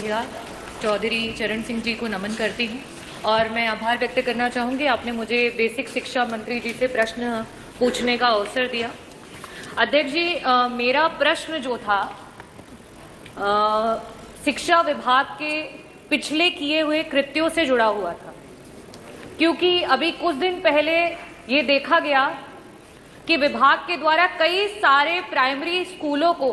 होशियार चौधरी चरण सिंह जी को नमन करती हूँ और मैं आभार व्यक्त करना चाहूँगी आपने मुझे बेसिक शिक्षा मंत्री जी से प्रश्न पूछने का अवसर दिया। अध्यक्ष जी, मेरा प्रश्न जो था शिक्षा विभाग के पिछले किए हुए कृत्यों से जुड़ा हुआ था, क्योंकि अभी कुछ दिन पहले ये देखा गया कि विभाग के द्वारा कई सारे प्राइमरी स्कूलों को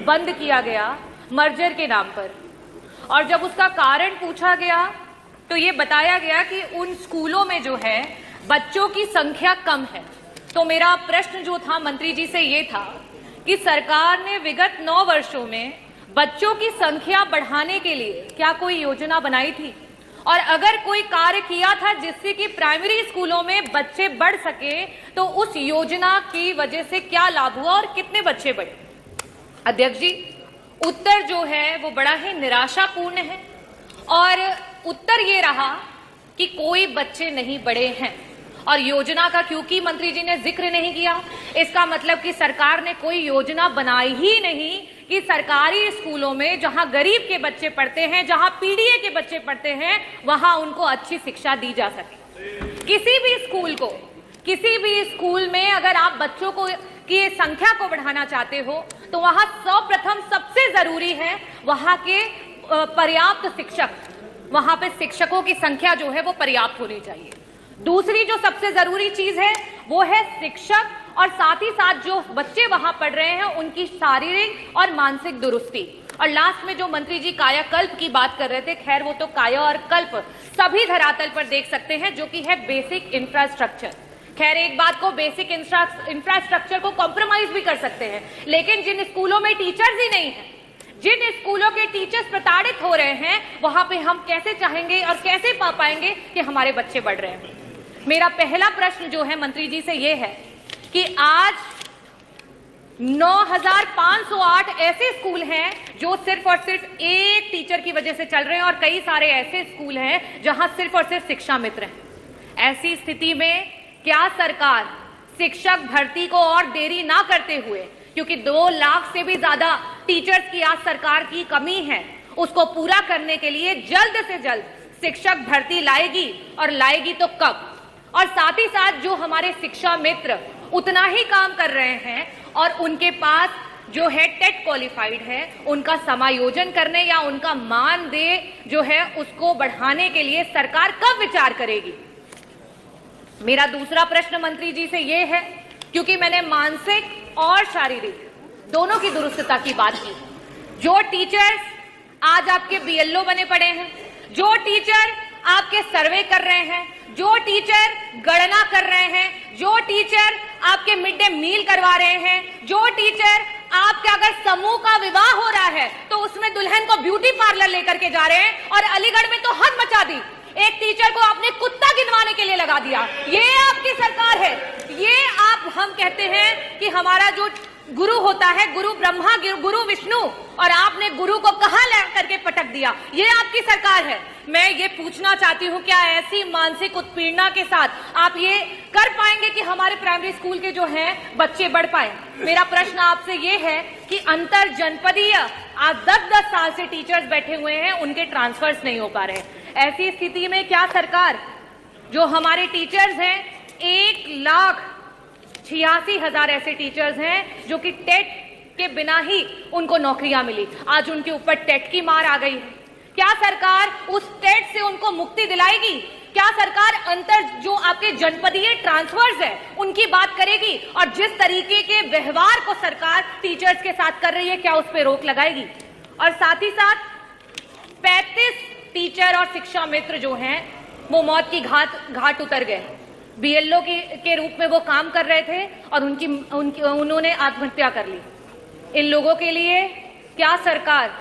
बंद किया गया मर्जर के नाम पर, और जब उसका कारण पूछा गया तो ये बताया गया कि उन स्कूलों में जो है बच्चों की संख्या कम है। तो मेरा प्रश्न जो था मंत्री जी से ये था कि सरकार ने विगत 9 वर्षों में बच्चों की संख्या बढ़ाने के लिए क्या कोई योजना बनाई थी, और अगर कोई कार्य किया था जिससे कि प्राइमरी स्कूलों में बच्चे बढ़ सके तो उस योजना की वजह से क्या लाभ हुआ और कितने बच्चे बढ़े। अध्यक्ष जी, उत्तर जो है वो बड़ा ही निराशापूर्ण है और उत्तर ये रहा कि कोई बच्चे नहीं बढ़े हैं, और योजना का क्योंकि मंत्री जी ने जिक्र नहीं किया, इसका मतलब कि सरकार ने कोई योजना बनाई ही नहीं कि सरकारी स्कूलों में जहां गरीब के बच्चे पढ़ते हैं, जहां पीडीए के बच्चे पढ़ते हैं, वहां उनको अच्छी शिक्षा दी जा सके। किसी भी स्कूल में अगर आप बच्चों को की संख्या को बढ़ाना चाहते हो तो वहां सर्वप्रथम सबसे जरूरी है वहां के पर्याप्त शिक्षक, वहां पे शिक्षकों की संख्या जो है वो पर्याप्त होनी चाहिए। दूसरी जो सबसे जरूरी चीज है वो है शिक्षक, और साथ ही साथ जो बच्चे वहां पढ़ रहे हैं उनकी शारीरिक और मानसिक दुरुस्ती। और लास्ट में जो मंत्री जी कायाकल्प की बात कर रहे थे, खैर वो तो काया और कल्प सभी धरातल पर देख सकते हैं, जो कि है बेसिक इंफ्रास्ट्रक्चर। खैर एक बात को, बेसिक इंफ्रास्ट्रक्चर को कॉम्प्रोमाइज भी कर सकते हैं, लेकिन जिन स्कूलों में टीचर्स ही नहीं है, जिन स्कूलों के टीचर्स प्रताड़ित हो रहे हैं, वहां पे हम कैसे चाहेंगे और कैसे पा पाएंगे कि हमारे बच्चे बढ़ रहे हैं। मेरा पहला प्रश्न जो है मंत्री जी से ये है कि आज 9,508 ऐसे स्कूल हैं जो सिर्फ और सिर्फ एक टीचर की वजह से चल रहे हैं, और कई सारे ऐसे स्कूल हैं जहां सिर्फ और सिर्फ शिक्षा मित्र हैं। ऐसी स्थिति में क्या सरकार शिक्षक भर्ती को और देरी ना करते हुए, क्योंकि 2 लाख से भी ज्यादा टीचर्स की आज सरकार की कमी है, उसको पूरा करने के लिए जल्द से जल्द शिक्षक भर्ती लाएगी, और लाएगी तो कब? और साथ ही साथ जो हमारे शिक्षा मित्र उतना ही काम कर रहे हैं और उनके पास जो है टेट क्वालिफाइड है, उनका समायोजन करने या उनका मानदेय जो है उसको बढ़ाने के लिए सरकार कब विचार करेगी? मेरा दूसरा प्रश्न मंत्री जी से यह है, क्योंकि मैंने मानसिक और शारीरिक दोनों की दुरुस्तता की बात की। जो टीचर्स आज आपके बीएलओ बने पड़े हैं, जो टीचर आपके सर्वे कर रहे हैं, जो टीचर गणना कर रहे हैं, जो टीचर आपके मिड डे मील करवा रहे हैं, जो टीचर आपके अगर समूह का विवाह हो रहा है तो उसमें दुल्हन को ब्यूटी पार्लर लेकर के जा रहे हैं, और अलीगढ़ में तो हद मचा दी, एक टीचर को आपने कुत्ता गिनवाने के लिए लगा दिया। ये आपकी सरकार है। ये हम कहते हैं कि हमारा जो गुरु होता है, गुरु ब्रह्मा गुरु विष्णु, और आपने गुरु को कहां ला करके पटक दिया। ये आपकी सरकार है। मैं ये पूछना चाहती हूं, क्या ऐसी मानसिक उत्पीड़ना के साथ आप ये कर पाएंगे कि हमारे प्राइमरी स्कूल के जो हैं बच्चे बढ़ पाए? मेरा प्रश्न आपसे ये है कि अंतर जनपदीय आज 10-10 साल से टीचर्स बैठे हुए हैं, उनके ट्रांसफर्स नहीं हो पा रहे हैं। ऐसी स्थिति में क्या सरकार, जो हमारे टीचर्स हैं 1,86,000 ऐसे टीचर्स हैं जो कि टेट के बिना ही उनको नौकरियां मिली, आज उनके ऊपर टेट की मार आ गई है। क्या सरकार उस टेट से उनको मुक्ति दिलाएगी? क्या सरकार अंतर जो आपके जनपदीय ट्रांसफर्स है उनकी बात करेगी? और जिस तरीके के व्यवहार को सरकार टीचर्स के साथ कर रही है, क्या उस पर रोक लगाएगी? और साथ ही साथ 35 टीचर और शिक्षा मित्र जो हैं वो मौत की घाट उतर गए। बीएलओ के रूप में वो काम कर रहे थे और उन्होंने आत्महत्या कर ली। इन लोगों के लिए क्या सरकार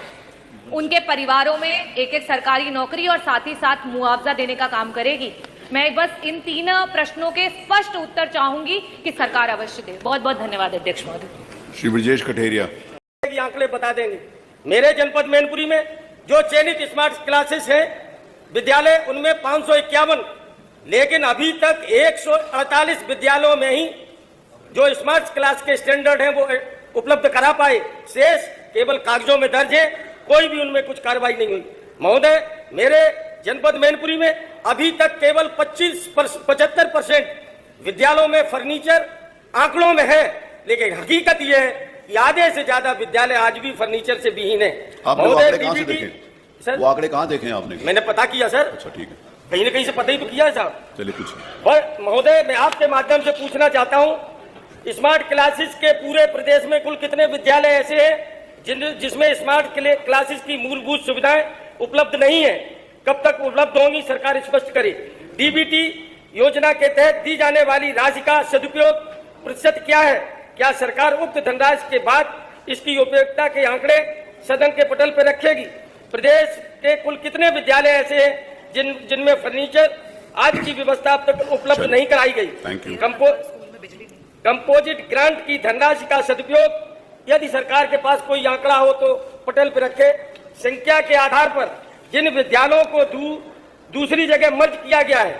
उनके परिवारों में एक सरकारी नौकरी और साथ ही साथ मुआवजा देने का काम करेगी? मैं बस इन 3 प्रश्नों के स्पष्ट उत्तर चाहूंगी कि सरकार अवश्य दे। बहुत बहुत धन्यवाद अध्यक्ष महोदय। श्री ब्रजेश कठेरिया आंकड़े बता देंगे। मेरे जनपद मैनपुरी में जो चयनित स्मार्ट क्लासेस हैं विद्यालय, उनमें 551, लेकिन अभी तक 148 विद्यालयों में ही जो स्मार्ट क्लास के स्टैंडर्ड हैं वो उपलब्ध करा पाए। शेष केवल कागजों में दर्ज है, कोई भी उनमें कुछ कार्रवाई नहीं हुई। महोदय, मेरे जनपद मैनपुरी में अभी तक केवल 75% विद्यालयों में फर्नीचर आंकड़ों में है, लेकिन हकीकत यह है कि आधे से ज्यादा विद्यालय आज भी फर्नीचर से विहीन है। महोदय, सर, वो आंकड़े कहाँ देखे आपने? मैंने पता किया सर। अच्छा, ठीक है, कहीं न कहीं से पता ही तो किया है साहब। चलिए कुछ। और महोदय, मैं आपके माध्यम से पूछना चाहता हूं, स्मार्ट क्लासेस के पूरे प्रदेश में कुल कितने विद्यालय ऐसे हैं जिसमें स्मार्ट क्लासेस की मूलभूत सुविधाएं उपलब्ध नहीं है? कब तक उपलब्ध होंगी, सरकार स्पष्ट करे। डीबीटी योजना के तहत दी जाने वाली राशि का सदुपयोग प्रतिशत क्या है? क्या सरकार उक्त धनराशि के बाद इसकी उपयोगिता के आंकड़े सदन के पटल पर रखेगी? प्रदेश के कुल कितने विद्यालय ऐसे हैं जिनमें फर्नीचर आज की व्यवस्था अब तक उपलब्ध नहीं कराई गई? कंपोजिट ग्रांट की धनराशि का सदुपयोग यदि सरकार के पास कोई आंकड़ा हो तो पटल पर रखे। संख्या के आधार पर जिन विद्यालयों को दूसरी जगह मर्ज किया गया है,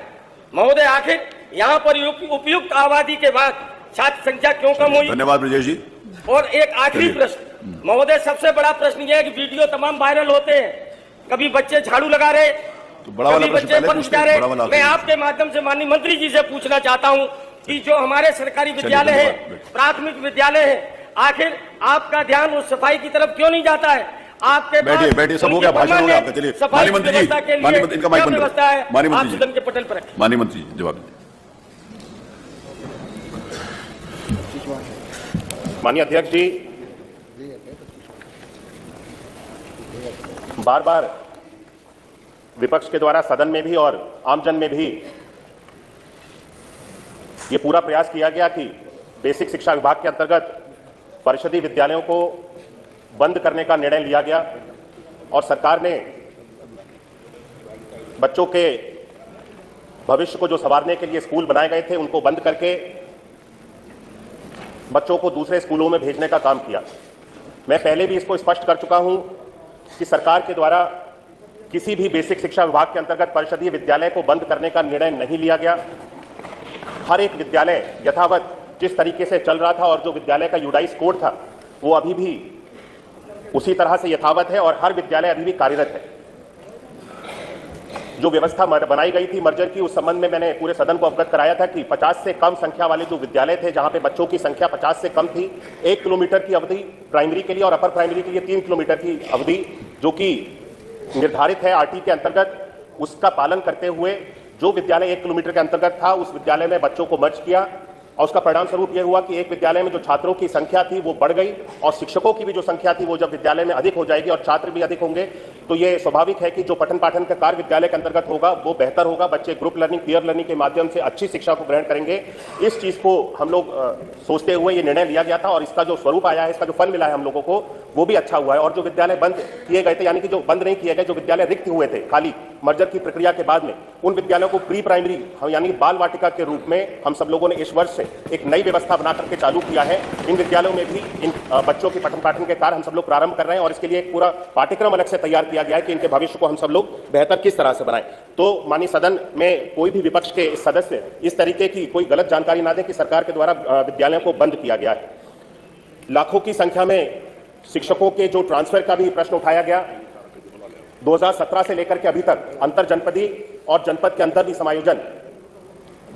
महोदय, आखिर यहाँ पर उपयुक्त आबादी के बाद छात्र संख्या क्यों कम हुई? धन्यवाद ब्रजेश जी। और एक आखिरी प्रश्न महोदय, सबसे बड़ा प्रश्न यह है कि वीडियो तमाम वायरल होते हैं, कभी बच्चे झाड़ू लगा रहे, तो बड़ा वाला बच्चे बन जा रहे। मैं आपके माध्यम से माननीय मंत्री जी से पूछना चाहता हूं कि जो हमारे सरकारी विद्यालय है, प्राथमिक विद्यालय है, आखिर आपका ध्यान उस सफाई की तरफ क्यों नहीं जाता है? आपके बैठिए, सब हो गया, भाषण हो गया आपका। चलिए, माननीय मंत्री जी, इनका माइक बंद करें। माननीय मंत्री जी, के पटल पर रखें। माननीय मंत्री जी जवाब दें। माननीय अध्यक्ष जी, बार बार विपक्ष के द्वारा सदन में भी और आमजन में भी ये पूरा प्रयास किया गया कि बेसिक शिक्षा विभाग के अंतर्गत परिषदीय विद्यालयों को बंद करने का निर्णय लिया गया और सरकार ने बच्चों के भविष्य को जो संवारने के लिए स्कूल बनाए गए थे उनको बंद करके बच्चों को दूसरे स्कूलों में भेजने का काम किया। मैं पहले भी इसको स्पष्ट कर चुका हूं कि सरकार के द्वारा किसी भी बेसिक शिक्षा विभाग के अंतर्गत परिषदीय विद्यालय को बंद करने का निर्णय नहीं लिया गया। हर एक विद्यालय यथावत जिस तरीके से चल रहा था और जो विद्यालय का यूडाइस कोड था वो अभी भी उसी तरह से यथावत है और हर विद्यालय अभी भी कार्यरत है। जो व्यवस्था बनाई गई थी मर्जर की, उस संबंध में मैंने पूरे सदन को अवगत कराया था कि 50 से कम संख्या वाले जो विद्यालय थे जहां पे बच्चों की संख्या 50 से कम थी, 1 किलोमीटर की अवधि प्राइमरी के लिए और अपर प्राइमरी के लिए 3 किलोमीटर की अवधि जो कि निर्धारित है आरटी के अंतर्गत, उसका पालन करते हुए जो विद्यालय 1 किलोमीटर के अंतर्गत था उस विद्यालय में बच्चों को मर्ज किया और उसका परिणाम स्वरूप यह हुआ कि एक विद्यालय में जो छात्रों की संख्या थी वो बढ़ गई और शिक्षकों की भी जो संख्या थी वो जब विद्यालय में अधिक हो जाएगी और छात्र भी अधिक होंगे तो ये स्वाभाविक है कि जो पठन पाठन का कार्य विद्यालय के अंतर्गत होगा वो बेहतर होगा। बच्चे ग्रुप लर्निंग, पीयर लर्निंग के माध्यम से अच्छी शिक्षा को ग्रहण करेंगे। इस चीज को हम लोग सोचते हुए ये निर्णय लिया गया था और इसका जो स्वरूप आया है, इसका जो फल मिला है हम लोगों को, वो भी अच्छा हुआ है। और जो विद्यालय बंद किए गए थे, यानी कि जो बंद नहीं किए गए, जो विद्यालय रिक्त हुए थे खाली मर्जर की प्रक्रिया के बाद में, उन विद्यालयों को प्री प्राइमरी यानी बाल वाटिका के रूप में हम सब लोगों ने इस वर्ष से एक नई व्यवस्था बना करके चालू किया है। इन विद्यालयों में भी इन बच्चों के पठन पाठन के कार्य हम सब लोग प्रारंभ कर रहे हैं और इसके लिए एक पूरा पाठ्यक्रम अलग से तैयार किया गया है कि इनके भविष्य को हम सब लोग बेहतर किस तरह से बनाएं। तो माननीय सदन में कोई भी विपक्ष के सदस्य इस तरीके की कोई गलत जानकारी ना दे कि सरकार के द्वारा विद्यालयों को बंद किया गया है। लाखों की संख्या में शिक्षकों के जो ट्रांसफर का भी प्रश्न उठाया गया, 2017 से लेकर के अभी तक अंतर जनपदी और जनपद के अंदर भी समायोजन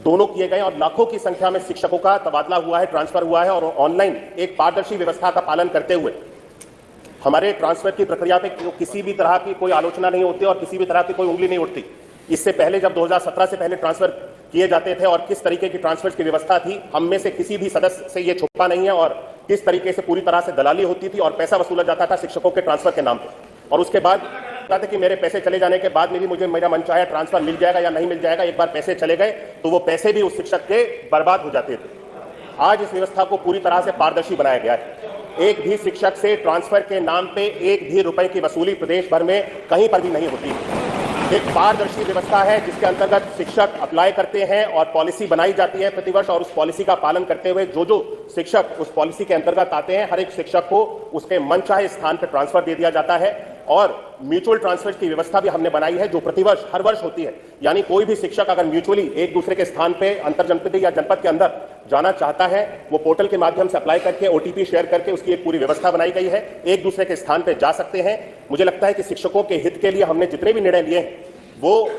दोनों किए गए और लाखों की संख्या में शिक्षकों का तबादला हुआ है, ट्रांसफर हुआ है और ऑनलाइन एक पारदर्शी व्यवस्था का पालन करते हुए हमारे ट्रांसफर की प्रक्रिया पे किसी भी तरह की कोई आलोचना नहीं होती और किसी भी तरह की कोई उंगली नहीं उठती। इससे पहले जब 2017 से पहले ट्रांसफर किए जाते थे और किस तरीके की ट्रांसफर की व्यवस्था थी, हम में से किसी भी सदस्य से ये छुपा नहीं है और किस तरीके से पूरी तरह से दलाली होती थी और पैसा वसूला जाता था शिक्षकों के ट्रांसफर के नाम पर। और उसके बाद था कि मेरे पैसे चले जाने के बाद में भी मुझे मेरा मन चाहे ट्रांसफर मिल जाएगा या नहीं मिल जाएगा। एक बार पैसे चले गए तो वो पैसे भी उस शिक्षक के बर्बाद हो जाते थे। आज इस व्यवस्था को पूरी तरह से पारदर्शी बनाया गया है। एक भी शिक्षक से ट्रांसफर के नाम पे एक भी रुपए की वसूली प्रदेश भर में कहीं पर भी नहीं होती। एक पारदर्शी व्यवस्था है जिसके अंतर्गत शिक्षक अप्लाई करते हैं और पॉलिसी बनाई जाती है प्रतिवर्ष और उस पॉलिसी का पालन करते हुए जो शिक्षक उस पॉलिसी के अंतर्गत आते हैं, हर एक शिक्षक को उसके मनचाहे स्थान पर ट्रांसफर दे दिया जाता है। और म्यूचुअल ट्रांसफर की व्यवस्था भी हमने बनाई है, जो प्रतिवर्ष हर वर्ष होती है। यानी कोई भी शिक्षक अगर म्यूचुअली एक दूसरे के स्थान पे अंतर जनपद या जनपद के अंदर जाना चाहता है, वो पोर्टल के माध्यम से अप्लाई करके ओटीपी शेयर करके उसकी एक पूरी व्यवस्था बनाई गई है, एक दूसरे के स्थान पे जा सकते हैं। मुझे लगता है कि शिक्षकों के हित के लिए हमने जितने भी निर्णय लिए हैं, वो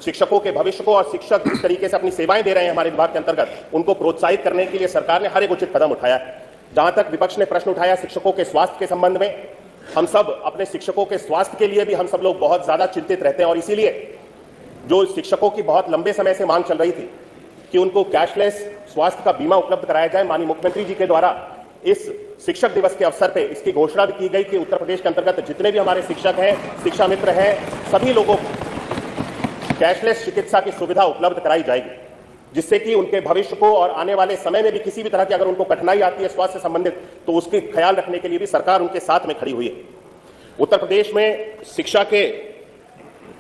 शिक्षकों के भविष्य को और शिक्षक जिस तरीके से अपनी सेवाएं दे रहे हैं हमारे विभाग के अंतर्गत, उनको प्रोत्साहित करने के लिए सरकार ने हर एक उचित कदम उठाया है। जहां तक विपक्ष ने प्रश्न उठाया शिक्षकों के स्वास्थ्य के संबंध में, हम सब अपने शिक्षकों के स्वास्थ्य के लिए भी हम सब लोग बहुत ज्यादा चिंतित रहते हैं और इसीलिए जो शिक्षकों की बहुत लंबे समय से मांग चल रही थी कि उनको कैशलेस स्वास्थ्य का बीमा उपलब्ध कराया जाए, माननीय मुख्यमंत्री जी के द्वारा इस शिक्षक दिवस के अवसर पे इसकी घोषणा भी की गई कि उत्तर प्रदेश के अंतर्गत जितने भी हमारे शिक्षक हैं, शिक्षा मित्र हैं, सभी लोगों को कैशलेस चिकित्सा की सुविधा उपलब्ध कराई जाएगी, जिससे कि उनके भविष्य को और आने वाले समय में भी किसी भी तरह की अगर उनको कठिनाई आती है स्वास्थ्य से संबंधित, तो उसके ख्याल रखने के लिए भी सरकार उनके साथ में खड़ी हुई है। उत्तर प्रदेश में शिक्षा के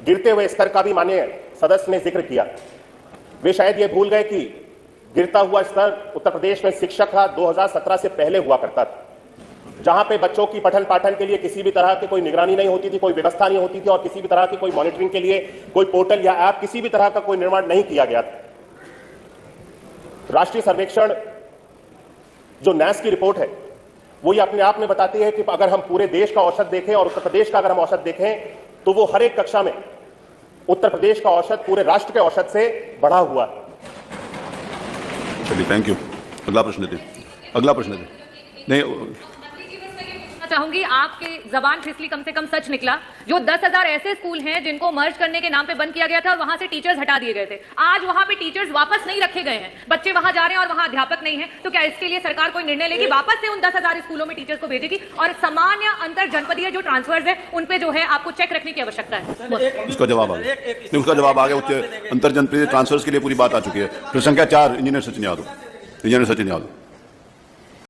गिरते हुए स्तर का भी माननीय सदस्य ने जिक्र किया। वे शायद ये भूल गए कि गिरता हुआ स्तर उत्तर प्रदेश में शिक्षक का 2017 से पहले हुआ करता था, जहां पे बच्चों की पठन पाठन के लिए किसी भी तरह की कोई निगरानी नहीं होती थी, कोई व्यवस्था नहीं होती थी और किसी भी तरह की कोई मॉनिटरिंग के लिए कोई पोर्टल या ऐप किसी भी तरह का कोई निर्माण नहीं किया गया था। राष्ट्रीय सर्वेक्षण जो नैस की रिपोर्ट है, वो ये अपने आप में बताती है कि अगर हम पूरे देश का औसत देखें और उत्तर प्रदेश का अगर हम औसत देखें, तो वो हर एक कक्षा में उत्तर प्रदेश का औसत पूरे राष्ट्र के औसत से बढ़ा हुआ है। चलिए, थैंक यू। अगला प्रश्न दे। अगला प्रश्न दे। नहीं, चाहूंगी आपके जबान फिसली कम से कम सच निकला। जो 10,000 ऐसे स्कूल हैं जिनको मर्ज करने के नाम पे बंद किया गया था और वहां से टीचर्स हटा दिए गए थे, आज वहां पे टीचर्स वापस नहीं रखे गए हैं, बच्चे वहां जा रहे हैं और वहां अध्यापक नहीं है, तो क्या इसके लिए सरकार कोई निर्णय लेगी, वापस से उन 10,000 स्कूलों में टीचर्स को भेजेगी और सामान्य अंतर जनपदीय जो ट्रांसफर्स है उन पे जो है आपको चेक रखने की आवश्यकता है? उसका जवाब आ गया। नहीं, उसका जवाब आ गया। उच्च अंतर जनपदीय ट्रांसफर्स के लिए पूरी बात आ चुकी है। प्रश्न संख्या 4 इंजीनियर सचिन यादव।